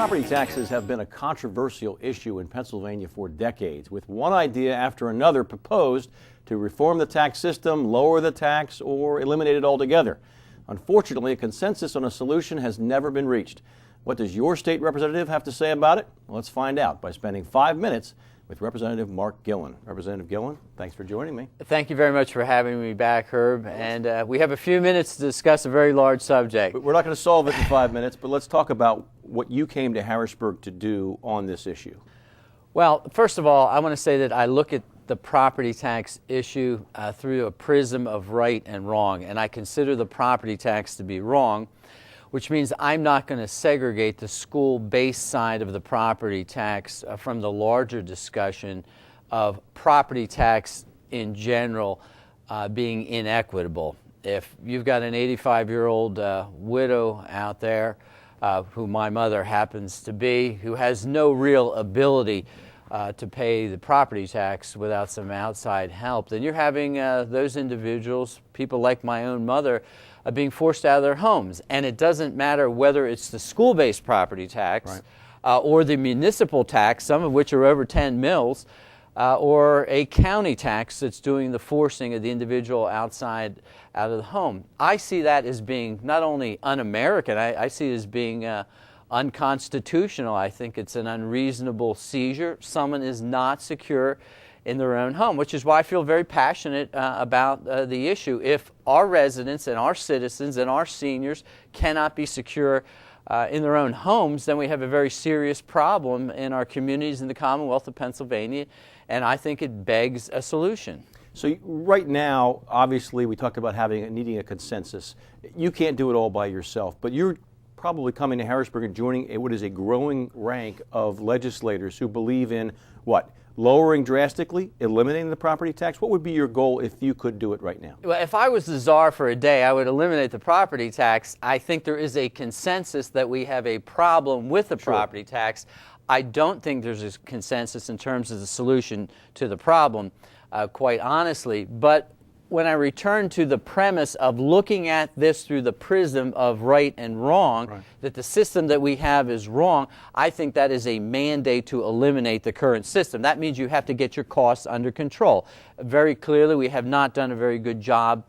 Property taxes have been a controversial issue in Pennsylvania for decades, with one idea after another proposed to reform the tax system, lower the tax, or eliminate it altogether. Unfortunately, a consensus on a solution has never been reached. What does your state representative have to say about it? Well, let's find out by spending 5 minutes with Representative Mark Gillen. Representative Gillen, thanks for joining me. Thank you very much for having me back, Herb. And we have a few minutes to discuss a very large subject. We're not going to solve it in 5 minutes, but let's talk about what you came to Harrisburg to do on this issue. Well, first of all, I want to say that I look at the property tax issue through a prism of right and wrong, and I consider the property tax to be wrong, which means I'm not going to segregate the school-based side of the property tax from the larger discussion of property tax in general being inequitable. If you've got an 85-year-old widow out there, who my mother happens to be, who has no real ability to pay the property tax without some outside help, then you're having those individuals, people like my own mother, being forced out of their homes. And it doesn't matter whether it's the school-based property tax or the municipal tax, some of which are over 10 mills, or a county tax that's doing the forcing of the individual out of the home. I see that as being not only un-American, I see it as being unconstitutional. I think it's an unreasonable seizure. Someone is not secure in their own home, which is why I feel very passionate about the issue. If our residents and our citizens and our seniors cannot be secure in their own homes, then we have a very serious problem in our communities in the Commonwealth of Pennsylvania, and I think it begs a solution. So right now, obviously, we talked about needing a consensus. You can't do it all by yourself, but you're probably coming to Harrisburg and joining what is a growing rank of legislators who believe in what? Lowering drastically, eliminating the property tax? What would be your goal if you could do it right now? Well, if I was the czar for a day, I would eliminate the property tax. I think there is a consensus that we have a problem with the property tax. I don't think there's a consensus in terms of the solution to the problem, quite honestly. But when I return to the premise of looking at this through the prism of right and wrong, that the system that we have is wrong, I think that is a mandate to eliminate the current system. That means you have to get your costs under control. Very clearly, we have not done a very good job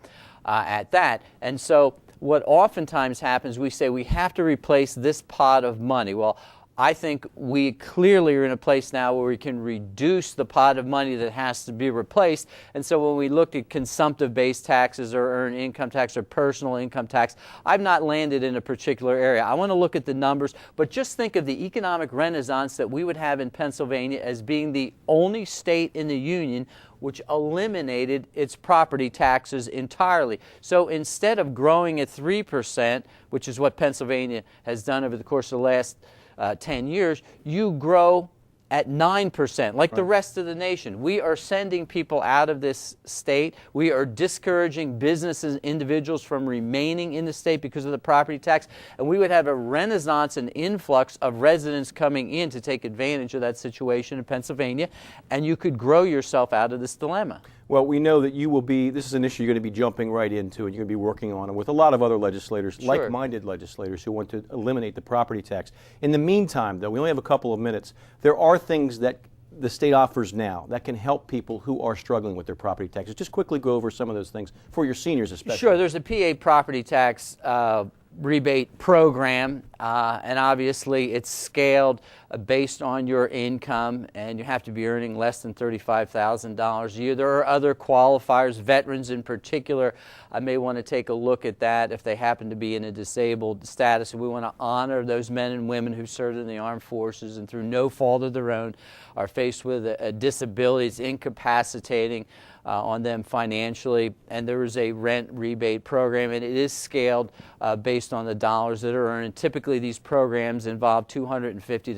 at that. And so what oftentimes happens, we say we have to replace this pot of money. Well, I think we clearly are in a place now where we can reduce the pot of money that has to be replaced. And so when we look at consumptive-based taxes or earned income tax or personal income tax, I've not landed in a particular area. I want to look at the numbers, but just think of the economic renaissance that we would have in Pennsylvania as being the only state in the union which eliminated its property taxes entirely. So instead of growing at 3%, which is what Pennsylvania has done over the course of the last 10 years, you grow at 9%, like the rest of the nation. We are sending people out of this state. We are discouraging businesses, individuals from remaining in the state because of the property tax. And we would have a renaissance and influx of residents coming in to take advantage of that situation in Pennsylvania, and you could grow yourself out of this dilemma. Well, we know that this is an issue you're going to be jumping right into and you're going to be working on it with a lot of other legislators, like-minded legislators who want to eliminate the property tax. In the meantime, though, we only have a couple of minutes. There are things that the state offers now that can help people who are struggling with their property taxes. Just quickly go over some of those things for your seniors especially. Sure, there's a PA property tax rebate program, and obviously it's scaled based on your income, and you have to be earning less than $35,000 a year. There are other qualifiers. Veterans in particular may want to take a look at that if they happen to be in a disabled status. We want to honor those men and women who served in the armed forces and through no fault of their own are faced with a disability. It's incapacitating on them financially, and there is a rent rebate program, and it is scaled based on the dollars that are earned. And typically these programs involve $250 to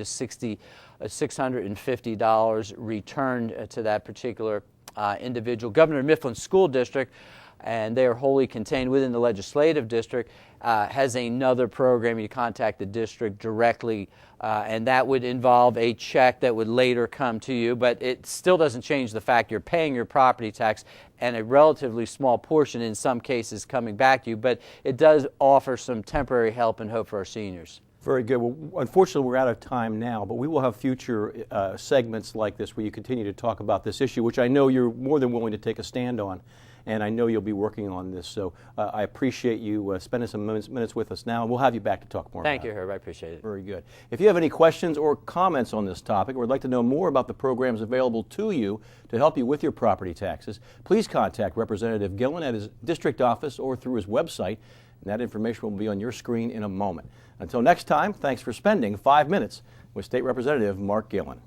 $650 returned to that particular individual. Governor Mifflin's school district, and they are wholly contained within the legislative district, has another program. You contact the district directly, and that would involve a check that would later come to you, but it still doesn't change the fact you're paying your property tax and a relatively small portion in some cases coming back to you, but it does offer some temporary help and hope for our seniors. Very good. Well, unfortunately, we're out of time now, but we will have future segments like this where you continue to talk about this issue, which I know you're more than willing to take a stand on, and I know you'll be working on this. So I appreciate you spending some minutes with us now, and we'll have you back to talk more about it. Thank you, Herb. I appreciate it. Very good. If you have any questions or comments on this topic, or would like to know more about the programs available to you to help you with your property taxes, please contact Representative Gillen at his district office or through his website, and that information will be on your screen in a moment. Until next time, thanks for spending 5 minutes with State Representative Mark Gillen.